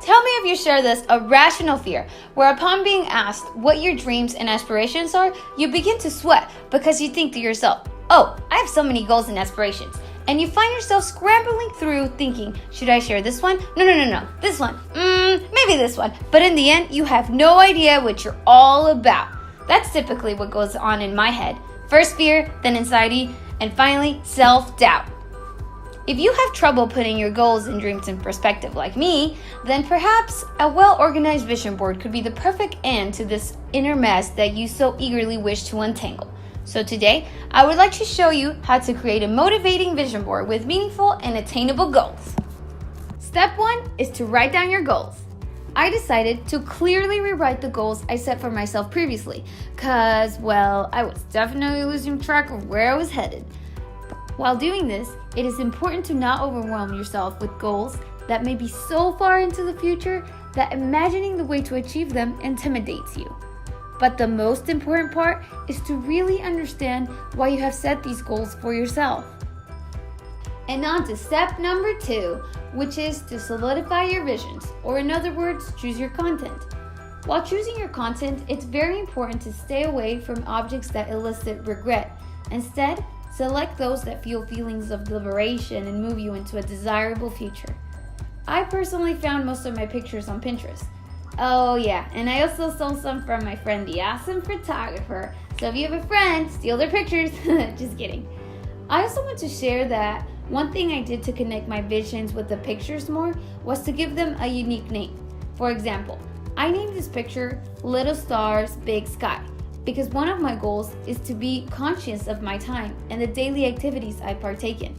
Tell me if you share this irrational fear, where upon being asked what your dreams and aspirations are, you begin to sweat because you think to yourself, oh, I have so many goals and aspirations. And you find yourself scrambling through thinking, should I share this one? No, this one. Maybe this one. But in the end, you have no idea what you're all about. That's typically what goes on in my head. First fear, then anxiety, and finally, self-doubt. If you have trouble putting your goals and dreams in perspective like me, then perhaps a well-organized vision board could be the perfect end to this inner mess that you so eagerly wish to untangle. So today, I would like to show you how to create a motivating vision board with meaningful and attainable goals. Step 1 is to write down your goals. I decided to clearly rewrite the goals I set for myself previously, cause, well, I was definitely losing track of where I was headed. While doing this, it is important to not overwhelm yourself with goals that may be so far into the future that imagining the way to achieve them intimidates you. But the most important part is to really understand why you have set these goals for yourself. And on to step number 2, which is to solidify your visions, or in other words, choose your content. While choosing your content, it's very important to stay away from objects that elicit regret. Instead, select those that fuel feelings of liberation and move you into a desirable future. I personally found most of my pictures on Pinterest. Oh yeah, and I also stole some from my friend the awesome photographer. So if you have a friend, steal their pictures. Just kidding. I also want to share that one thing I did to connect my visions with the pictures more was to give them a unique name. For example, I named this picture Little Stars, Big Sky, because one of my goals is to be conscious of my time and the daily activities I partake in.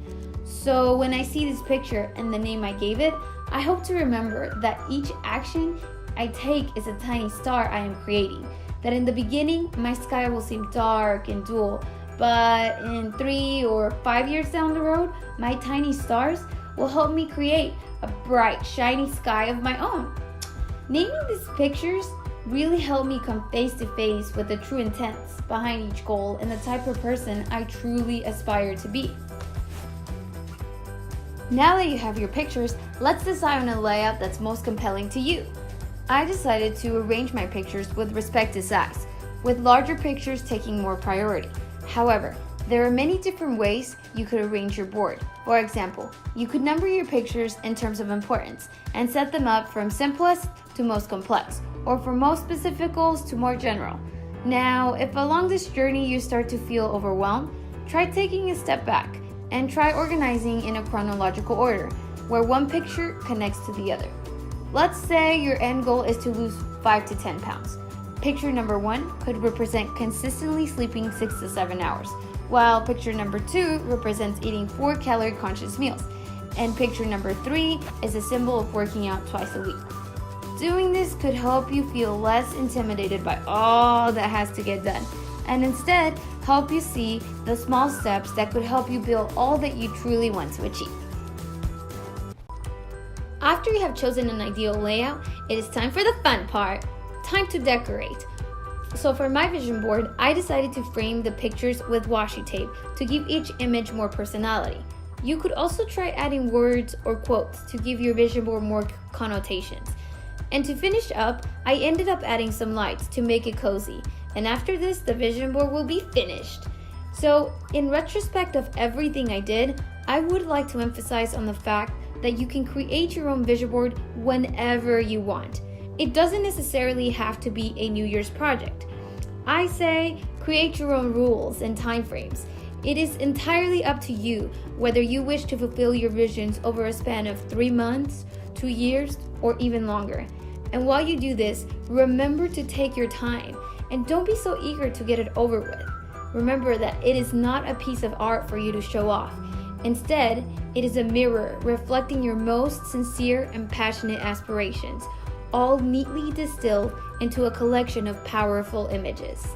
So when I see this picture and the name I gave it, I hope to remember that each action I take is a tiny star I am creating. That in the beginning, my sky will seem dark and dull, but in 3 or 5 years down the road, my tiny stars will help me create a bright, shiny sky of my own. Naming these pictures really helped me come face to face with the true intents behind each goal and the type of person I truly aspire to be. Now that you have your pictures, let's decide on a layout that's most compelling to you. I decided to arrange my pictures with respect to size, with larger pictures taking more priority. However, there are many different ways you could arrange your board. For example, you could number your pictures in terms of importance and set them up from simplest to most complex, or from most specific goals to more general. Now, if along this journey you start to feel overwhelmed, try taking a step back and try organizing in a chronological order, where one picture connects to the other. Let's say your end goal is to lose 5 to 10 pounds. Picture number 1 could represent consistently sleeping 6 to 7 hours, while picture number 2 represents eating 4 calorie conscious meals, and picture number 3 is a symbol of working out twice a week. Doing this could help you feel less intimidated by all that has to get done, and instead help you see the small steps that could help you build all that you truly want to achieve. After you have chosen an ideal layout, it is time for the fun part. Time to decorate. So for my vision board, I decided to frame the pictures with washi tape to give each image more personality. You could also try adding words or quotes to give your vision board more connotations. And to finish up, I ended up adding some lights to make it cozy. And after this, the vision board will be finished. So in retrospect of everything I did, I would like to emphasize on the fact that you can create your own vision board whenever you want. It doesn't necessarily have to be a New Year's project. I say create your own rules and timeframes. It is entirely up to you whether you wish to fulfill your visions over a span of 3 months, 2 years, or even longer. And while you do this, remember to take your time and don't be so eager to get it over with. Remember that it is not a piece of art for you to show off. Instead, it is a mirror reflecting your most sincere and passionate aspirations, all neatly distilled into a collection of powerful images.